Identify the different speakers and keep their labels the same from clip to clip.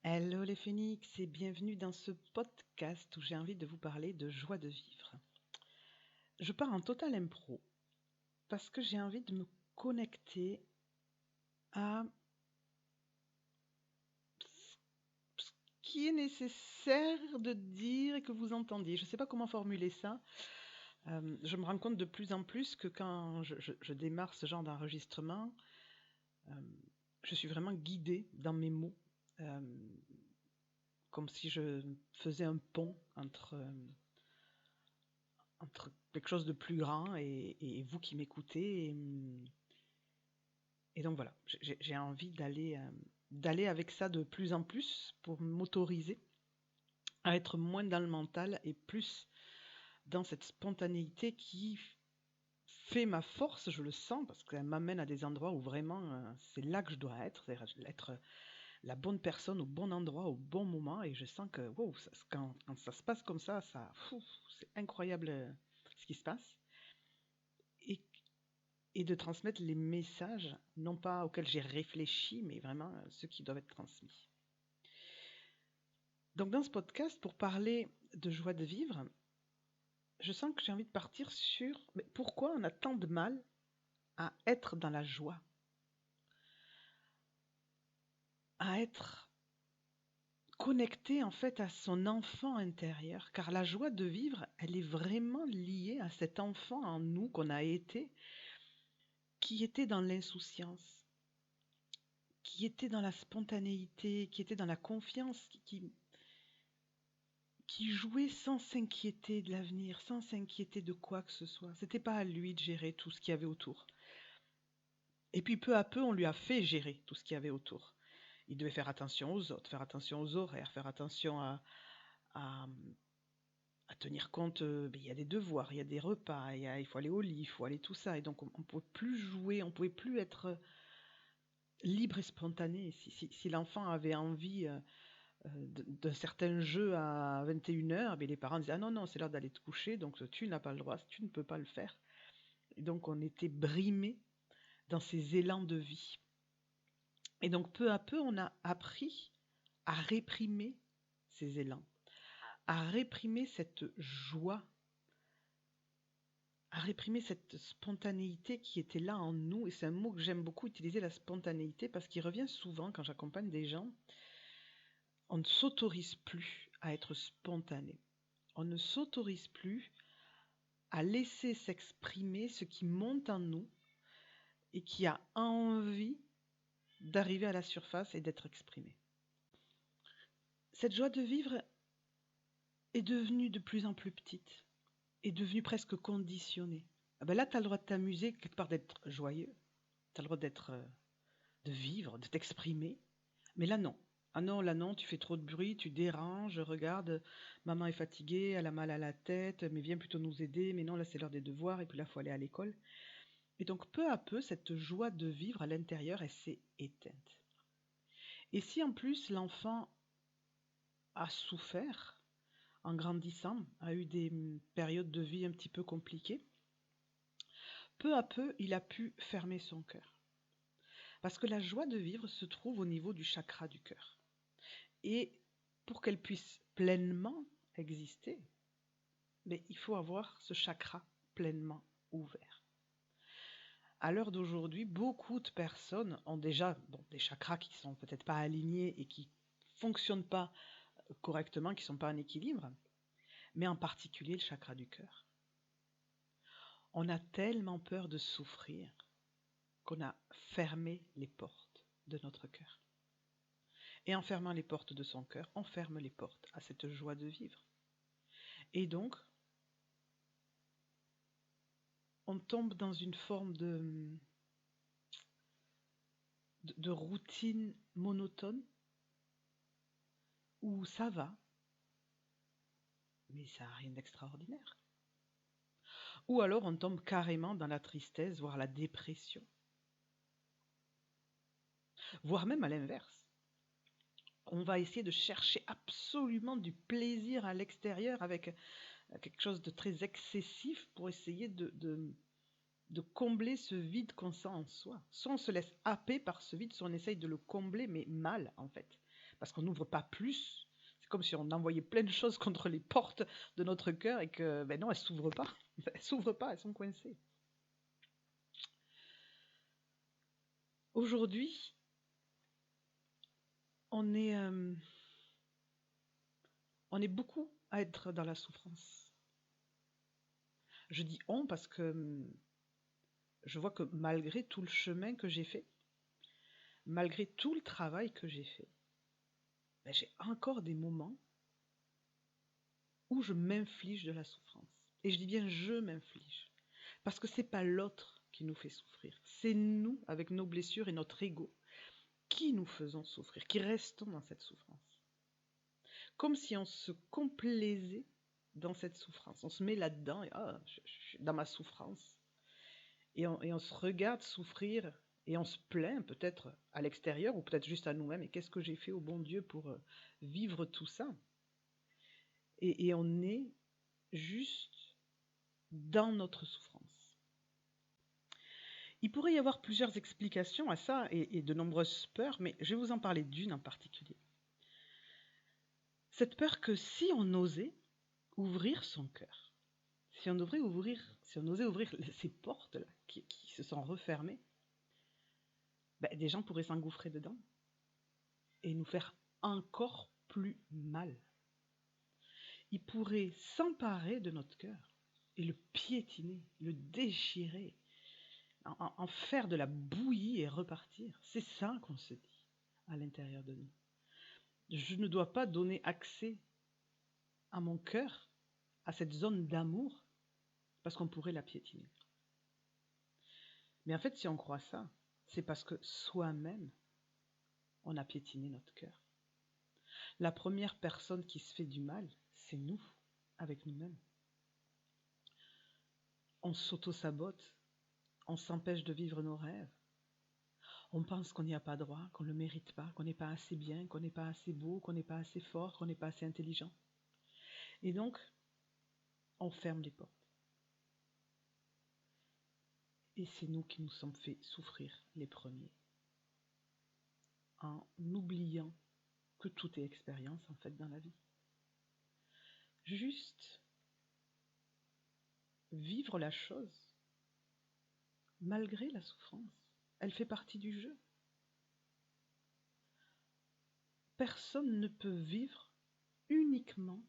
Speaker 1: Hello les phénix et bienvenue dans ce podcast où j'ai envie de vous parler de joie de vivre. Je pars en total impro parce que j'ai envie de me connecter à ce qui est nécessaire de dire et que vous entendiez. Je ne sais pas comment formuler ça. Je me rends compte de plus en plus que quand je démarre ce genre d'enregistrement, je suis vraiment guidée dans mes mots, comme si je faisais un pont entre quelque chose de plus grand et vous qui m'écoutez. Et donc voilà, j'ai envie d'aller avec ça de plus en plus pour m'autoriser à être moins dans le mental et plus dans cette spontanéité qui fait ma force, je le sens, parce qu'elle m'amène à des endroits où vraiment c'est là que je dois être, c'est-à-dire être la bonne personne au bon endroit au bon moment. Et je sens que wow, quand ça se passe comme ça, c'est incroyable ce qui se passe. Et, et de transmettre les messages, non pas auxquels j'ai réfléchi, mais vraiment ceux qui doivent être transmis. Donc dans ce podcast, pour parler de joie de vivre, je sens que j'ai envie de partir sur pourquoi on a tant de mal à être dans la joie, à être connecté en fait à son enfant intérieur, car la joie de vivre, elle est vraiment liée à cet enfant en nous qu'on a été, qui était dans l'insouciance, qui était dans la spontanéité, qui était dans la confiance, qui jouait sans s'inquiéter de l'avenir, sans s'inquiéter de quoi que ce soit. C'était pas à lui de gérer tout ce qu'il y avait autour. Et puis peu à peu, on lui a fait gérer tout ce qu'il y avait autour. Il devait faire attention aux autres, faire attention aux horaires, faire attention à, à tenir compte. Il y a des devoirs, il y a des repas, il faut aller au lit, il faut aller tout ça. Et donc on ne pouvait plus jouer, on ne pouvait plus être libre et spontané. Si l'enfant avait envie d'un certain jeu à 21h, les parents disaient: ah non, non, c'est l'heure d'aller te coucher, donc tu n'as pas le droit, tu ne peux pas le faire. Et donc on était brimés dans ces élans de vie. Et donc peu à peu, on a appris à réprimer ces élans, à réprimer cette joie, à réprimer cette spontanéité qui était là en nous. Et c'est un mot que j'aime beaucoup utiliser, la spontanéité, parce qu'il revient souvent quand j'accompagne des gens. On ne s'autorise plus à être spontané. On ne s'autorise plus à laisser s'exprimer ce qui monte en nous et qui a envie d'arriver à la surface et d'être exprimé. Cette joie de vivre est devenue de plus en plus petite, est devenue presque conditionnée. Ah ben là, tu as le droit de t'amuser, quelque part d'être joyeux, tu as le droit de vivre, de t'exprimer, mais là non. Ah non, là non, tu fais trop de bruit, tu déranges, regarde, maman est fatiguée, elle a mal à la tête, mais viens plutôt nous aider, mais non, là c'est l'heure des devoirs, et puis là, il faut aller à l'école. Et donc, peu à peu, cette joie de vivre à l'intérieur, elle s'est éteinte. Et si en plus l'enfant a souffert en grandissant, a eu des périodes de vie un petit peu compliquées, peu à peu, il a pu fermer son cœur. Parce que la joie de vivre se trouve au niveau du chakra du cœur. Et pour qu'elle puisse pleinement exister, il faut avoir ce chakra pleinement ouvert. À l'heure d'aujourd'hui, beaucoup de personnes ont déjà des chakras qui ne sont peut-être pas alignés et qui ne fonctionnent pas correctement, qui ne sont pas en équilibre, mais en particulier le chakra du cœur. On a tellement peur de souffrir qu'on a fermé les portes de notre cœur. Et en fermant les portes de son cœur, on ferme les portes à cette joie de vivre. Et donc, on tombe dans une forme de routine monotone où ça va, mais ça n'a rien d'extraordinaire. Ou alors on tombe carrément dans la tristesse, voire la dépression. Voire même à l'inverse. On va essayer de chercher absolument du plaisir à l'extérieur avec quelque chose de très excessif pour essayer de combler ce vide qu'on sent en soi. Soit on se laisse happer par ce vide, soit on essaye de le combler, mais mal en fait. parce qu'on n'ouvre pas plus. C'est comme si on envoyait plein de choses contre les portes de notre cœur et que, ben non, elles s'ouvrent pas. Elles s'ouvrent pas, elles sont coincées. Aujourd'hui, on est, on est beaucoup à être dans la souffrance. Je dis on parce que je vois que malgré tout le chemin que j'ai fait, malgré tout le travail que j'ai fait, ben j'ai encore des moments où je m'inflige de la souffrance. Et je dis bien je m'inflige. Parce que c'est pas l'autre qui nous fait souffrir. C'est nous, avec nos blessures et notre ego, qui nous faisons souffrir, qui restons dans cette souffrance. Comme si on se complaisait dans cette souffrance. On se met là-dedans et je suis dans ma souffrance. Et on se regarde souffrir et on se plaint peut-être à l'extérieur ou peut-être juste à nous-mêmes. Et qu'est-ce que j'ai fait au bon Dieu pour vivre tout ça? Et on est juste dans notre souffrance. Il pourrait y avoir plusieurs explications à ça et de nombreuses peurs, mais je vais vous en parler d'une en particulier. Cette peur que si on osait ouvrir son cœur, si on osait ouvrir ces portes-là qui se sont refermées, ben, des gens pourraient s'engouffrer dedans et nous faire encore plus mal. Ils pourraient s'emparer de notre cœur et le piétiner, le déchirer, en faire de la bouillie et repartir. C'est ça qu'on se dit à l'intérieur de nous. Je ne dois pas donner accès à mon cœur, à cette zone d'amour, parce qu'on pourrait la piétiner. Mais en fait, si on croit ça, c'est parce que soi-même, on a piétiné notre cœur. La première personne qui se fait du mal, c'est nous, avec nous-mêmes. On s'auto-sabote, on s'empêche de vivre nos rêves. On pense qu'on n'y a pas droit, qu'on ne le mérite pas, qu'on n'est pas assez bien, qu'on n'est pas assez beau, qu'on n'est pas assez fort, qu'on n'est pas assez intelligent. Et donc, on ferme les portes. Et c'est nous qui nous sommes fait souffrir les premiers. En oubliant que tout est expérience en fait dans la vie. Juste vivre la chose malgré la souffrance. Elle fait partie du jeu. Personne ne peut vivre uniquement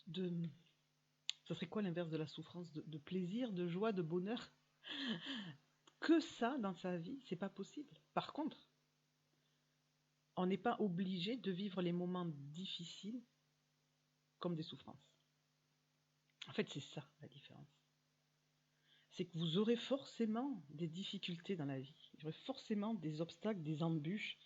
Speaker 1: de... Ça serait quoi l'inverse de la souffrance? De plaisir, de joie, de bonheur? Que ça dans sa vie, c'est pas possible. Par contre, on n'est pas obligé de vivre les moments difficiles comme des souffrances. En fait, c'est ça la différence. C'est que vous aurez forcément des difficultés dans la vie. Il y aura forcément des obstacles, des embûches.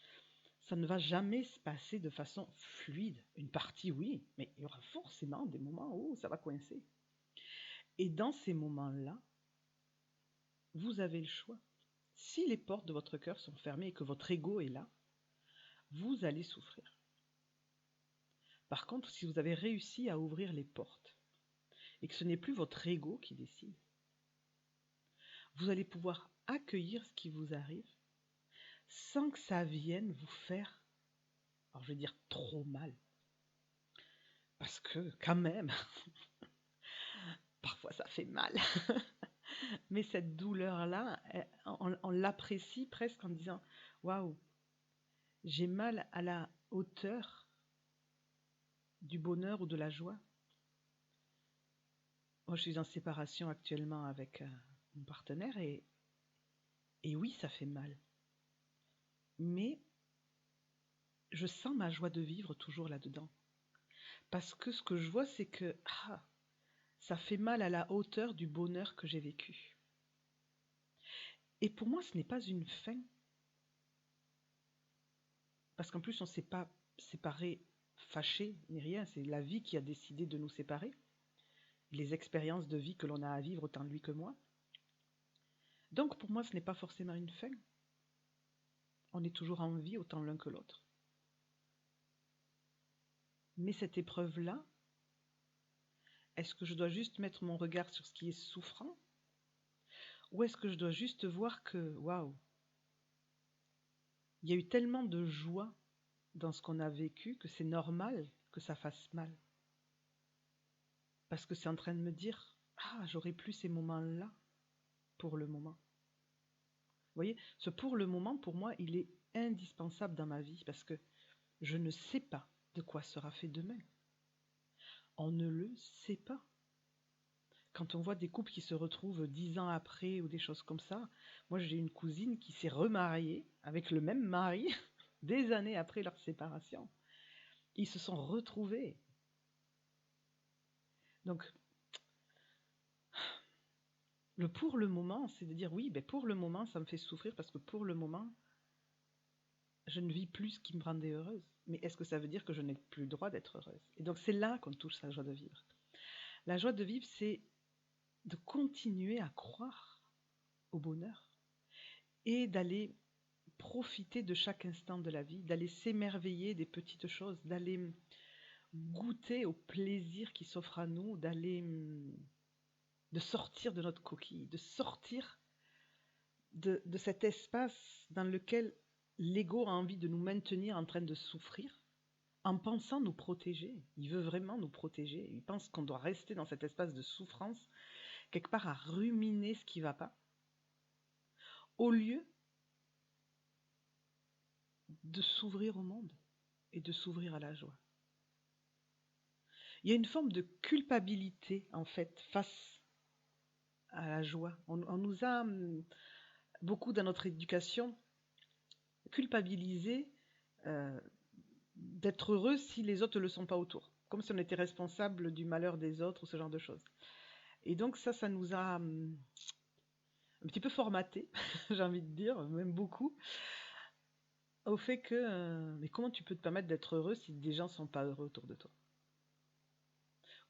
Speaker 1: Ça ne va jamais se passer de façon fluide. Une partie, oui, mais il y aura forcément des moments où ça va coincer. Et dans ces moments-là, vous avez le choix. Si les portes de votre cœur sont fermées et que votre ego est là, vous allez souffrir. Par contre, si vous avez réussi à ouvrir les portes et que ce n'est plus votre ego qui décide, vous allez pouvoir accueillir ce qui vous arrive sans que ça vienne vous faire, alors je vais dire trop mal. Parce que quand même, parfois ça fait mal. Mais cette douleur-là, on l'apprécie presque en disant « Waouh, j'ai mal à la hauteur du bonheur ou de la joie. » Moi, je suis en séparation actuellement avec mon partenaire et oui, ça fait mal. Mais je sens ma joie de vivre toujours là-dedans. Parce que ce que je vois, c'est que ça fait mal à la hauteur du bonheur que j'ai vécu. Et pour moi, ce n'est pas une fin. Parce qu'en plus, on ne s'est pas séparés, fâchés, ni rien. C'est la vie qui a décidé de nous séparer. Les expériences de vie que l'on a à vivre, autant lui que moi. Donc pour moi, ce n'est pas forcément une fin. On est toujours en vie, autant l'un que l'autre. Mais cette épreuve-là, est-ce que je dois juste mettre mon regard sur ce qui est souffrant? Ou est-ce que je dois juste voir que, waouh, Il y a eu tellement de joie dans ce qu'on a vécu que c'est normal que ça fasse mal. Parce que c'est en train de me dire, ah, j'aurais plus ces moments-là pour le moment. Vous voyez, ce pour le moment, pour moi, il est indispensable dans ma vie parce que je ne sais pas de quoi sera fait demain. On ne le sait pas. Quand on voit des couples qui se retrouvent 10 ans après ou des choses comme ça, moi j'ai une cousine qui s'est remariée avec le même mari des années après leur séparation. Ils se sont retrouvés. Donc, le pour le moment, c'est de dire oui, ben pour le moment, ça me fait souffrir parce que pour le moment, je ne vis plus ce qui me rendait heureuse. Mais est-ce que ça veut dire que je n'ai plus le droit d'être heureuse? Et donc, c'est là qu'on touche la joie de vivre. La joie de vivre, c'est de continuer à croire au bonheur et d'aller profiter de chaque instant de la vie, d'aller s'émerveiller des petites choses, d'aller goûter au plaisir qui s'offre à nous, de sortir de notre coquille, de sortir de cet espace dans lequel l'ego a envie de nous maintenir en train de souffrir, en pensant nous protéger. Il veut vraiment nous protéger. Il pense qu'on doit rester dans cet espace de souffrance, quelque part à ruminer ce qui ne va pas, au lieu de s'ouvrir au monde et de s'ouvrir à la joie. Il y a une forme de culpabilité, en fait, face à la joie. On nous a, beaucoup dans notre éducation, culpabilisé d'être heureux si les autres ne le sont pas autour. Comme si on était responsable du malheur des autres ou ce genre de choses. Et donc ça nous a un petit peu formaté, j'ai envie de dire, même beaucoup, au fait que mais comment tu peux te permettre d'être heureux si des gens ne sont pas heureux autour de toi?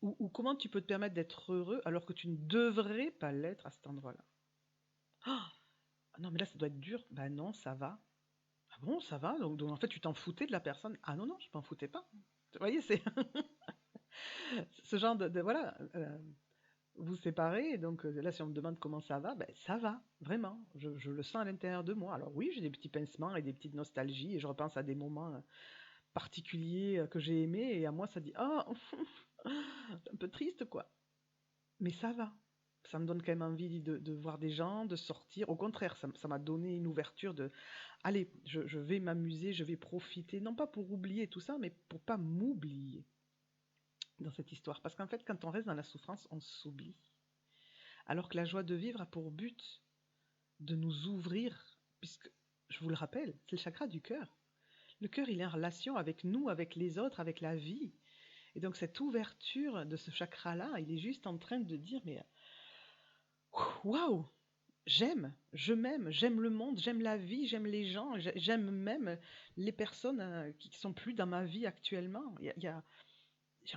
Speaker 1: Ou comment tu peux te permettre d'être heureux alors que tu ne devrais pas l'être à cet endroit-là? Ah non, mais là, ça doit être dur. Ben non, ça va. Ah bon, ça va? Donc en fait, tu t'en foutais de la personne? Ah non, non, je m'en foutais pas. Vous voyez, c'est ce genre voilà. Vous séparez, donc là, si on me demande comment ça va, ben ça va, vraiment. Je le sens à l'intérieur de moi. Alors oui, j'ai des petits pincements et des petites nostalgies et je repense à des moments particuliers que j'ai aimés et à moi, ça dit ah, c'est un peu triste, quoi. Mais ça va. Ça me donne quand même envie de voir des gens, de sortir. Au contraire, ça m'a donné une ouverture de allez, je vais m'amuser, je vais profiter, non pas pour oublier tout ça, mais pour pas m'oublier dans cette histoire. Parce qu'en fait, quand on reste dans la souffrance, on s'oublie. Alors que la joie de vivre a pour but de nous ouvrir, puisque, je vous le rappelle, c'est le chakra du cœur. Le cœur, il est en relation avec nous, avec les autres, avec la vie. Et donc cette ouverture de ce chakra-là, il est juste en train de dire, mais waouh, je m'aime, j'aime le monde, j'aime la vie, j'aime les gens, j'aime même les personnes qui sont plus dans ma vie actuellement.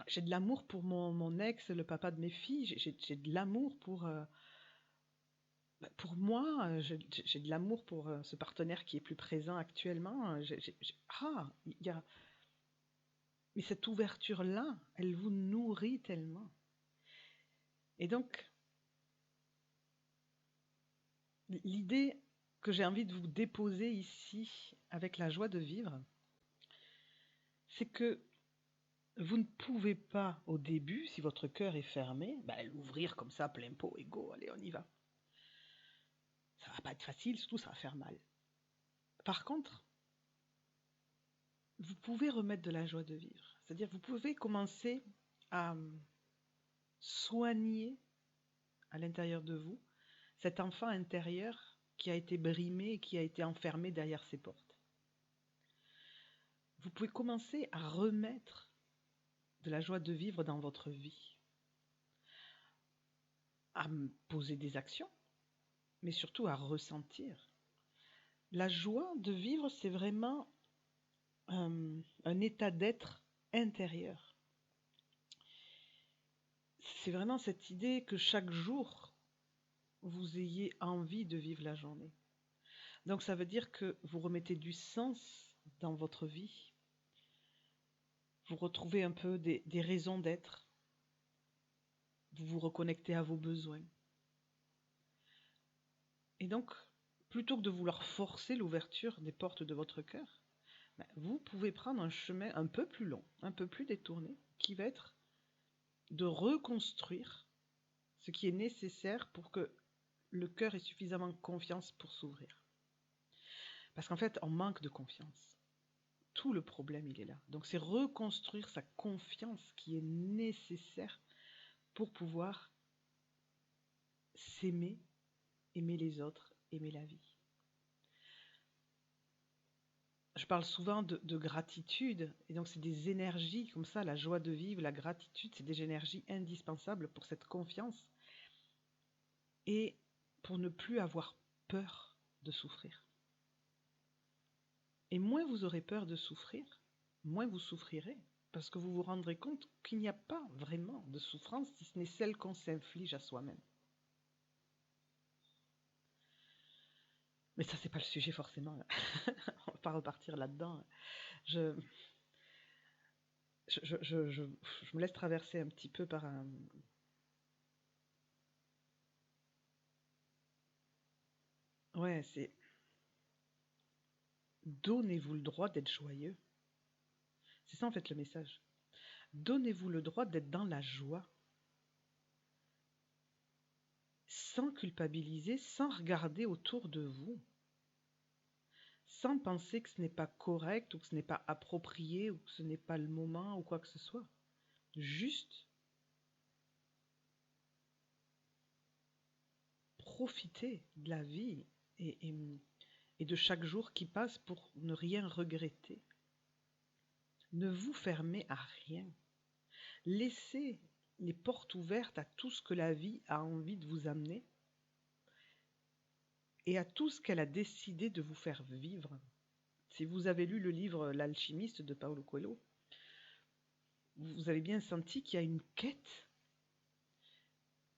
Speaker 1: J'ai de l'amour pour mon ex, le papa de mes filles, j'ai de l'amour pour moi, j'ai de l'amour pour ce partenaire qui est plus présent actuellement. Il y a, mais cette ouverture-là, elle vous nourrit tellement. Et donc, l'idée que j'ai envie de vous déposer ici avec la joie de vivre, c'est que vous ne pouvez pas au début, si votre cœur est fermé, l'ouvrir comme ça, plein pot, et go, allez, on y va. Ça va pas être facile, surtout ça va faire mal. Par contre, vous pouvez remettre de la joie de vivre. C'est-à-dire, vous pouvez commencer à soigner à l'intérieur de vous cet enfant intérieur qui a été brimé, qui a été enfermé derrière ses portes. Vous pouvez commencer à remettre de la joie de vivre dans votre vie, à poser des actions, mais surtout à ressentir. La joie de vivre, c'est vraiment un état d'être intérieur. C'est vraiment cette idée que chaque jour, vous ayez envie de vivre la journée. Donc ça veut dire que vous remettez du sens dans votre vie. Vous retrouvez un peu des raisons d'être. Vous vous reconnectez à vos besoins. Et donc, plutôt que de vouloir forcer l'ouverture des portes de votre cœur, vous pouvez prendre un chemin un peu plus long, un peu plus détourné, qui va être de reconstruire ce qui est nécessaire pour que le cœur ait suffisamment confiance pour s'ouvrir. Parce qu'en fait, on manque de confiance. Tout le problème, il est là. Donc c'est reconstruire sa confiance qui est nécessaire pour pouvoir s'aimer, aimer les autres, aimer la vie. Je parle souvent de gratitude, et donc c'est des énergies comme ça, la joie de vivre, la gratitude, c'est des énergies indispensables pour cette confiance et pour ne plus avoir peur de souffrir. Et moins vous aurez peur de souffrir, moins vous souffrirez, parce que vous vous rendrez compte qu'il n'y a pas vraiment de souffrance si ce n'est celle qu'on s'inflige à soi-même. Mais ça, c'est pas le sujet forcément. On va pas repartir là-dedans. Je me laisse traverser un petit peu par un... Ouais, c'est... Donnez-vous le droit d'être joyeux. C'est ça en fait le message. Donnez-vous le droit d'être dans la joie, sans culpabiliser, sans regarder autour de vous, sans penser que ce n'est pas correct ou que ce n'est pas approprié ou que ce n'est pas le moment ou quoi que ce soit. Juste profitez de la vie et de chaque jour qui passe pour ne rien regretter. Ne vous fermez à rien. Laissez les portes ouvertes à tout ce que la vie a envie de vous amener et à tout ce qu'elle a décidé de vous faire vivre. Si vous avez lu le livre L'Alchimiste de Paulo Coelho, vous avez bien senti qu'il y a une quête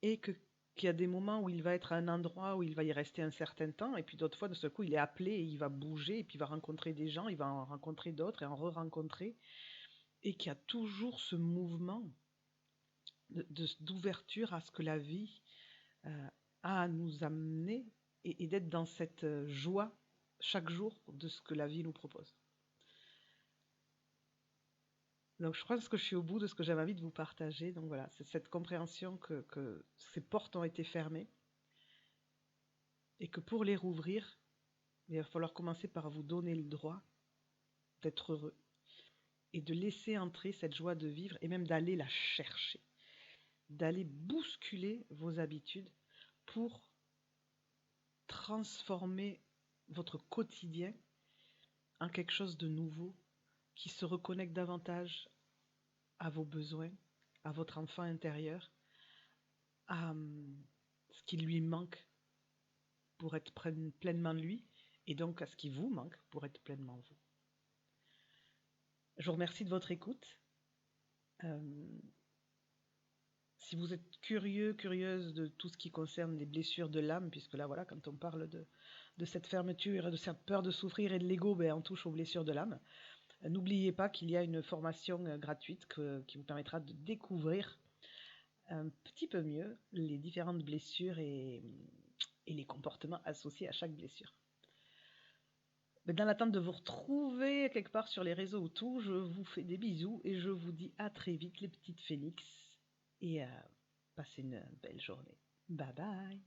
Speaker 1: et qu'il y a des moments où il va être à un endroit où il va y rester un certain temps et puis d'autres fois, de ce coup, il est appelé et il va bouger et puis il va rencontrer des gens, il va en rencontrer d'autres et en re-rencontrer et qu'il y a toujours ce mouvement d'ouverture à ce que la vie a à nous amener et d'être dans cette joie chaque jour de ce que la vie nous propose. Donc je pense que je suis au bout de ce que j'avais envie de vous partager. Donc voilà, c'est cette compréhension que ces portes ont été fermées et que pour les rouvrir, il va falloir commencer par vous donner le droit d'être heureux et de laisser entrer cette joie de vivre et même d'aller la chercher, d'aller bousculer vos habitudes pour transformer votre quotidien en quelque chose de nouveau qui se reconnecte davantage à vos besoins, à votre enfant intérieur, à ce qui lui manque pour être pleinement lui, et donc à ce qui vous manque pour être pleinement vous. Je vous remercie de votre écoute. Si vous êtes curieux, curieuse de tout ce qui concerne les blessures de l'âme, puisque là, voilà, quand on parle de cette fermeture, de cette peur de souffrir et de l'ego, on touche aux blessures de l'âme. N'oubliez pas qu'il y a une formation gratuite qui vous permettra de découvrir un petit peu mieux les différentes blessures et les comportements associés à chaque blessure. Mais dans l'attente de vous retrouver quelque part sur les réseaux ou tout, je vous fais des bisous et je vous dis à très vite les petites phénix et passez une belle journée. Bye bye.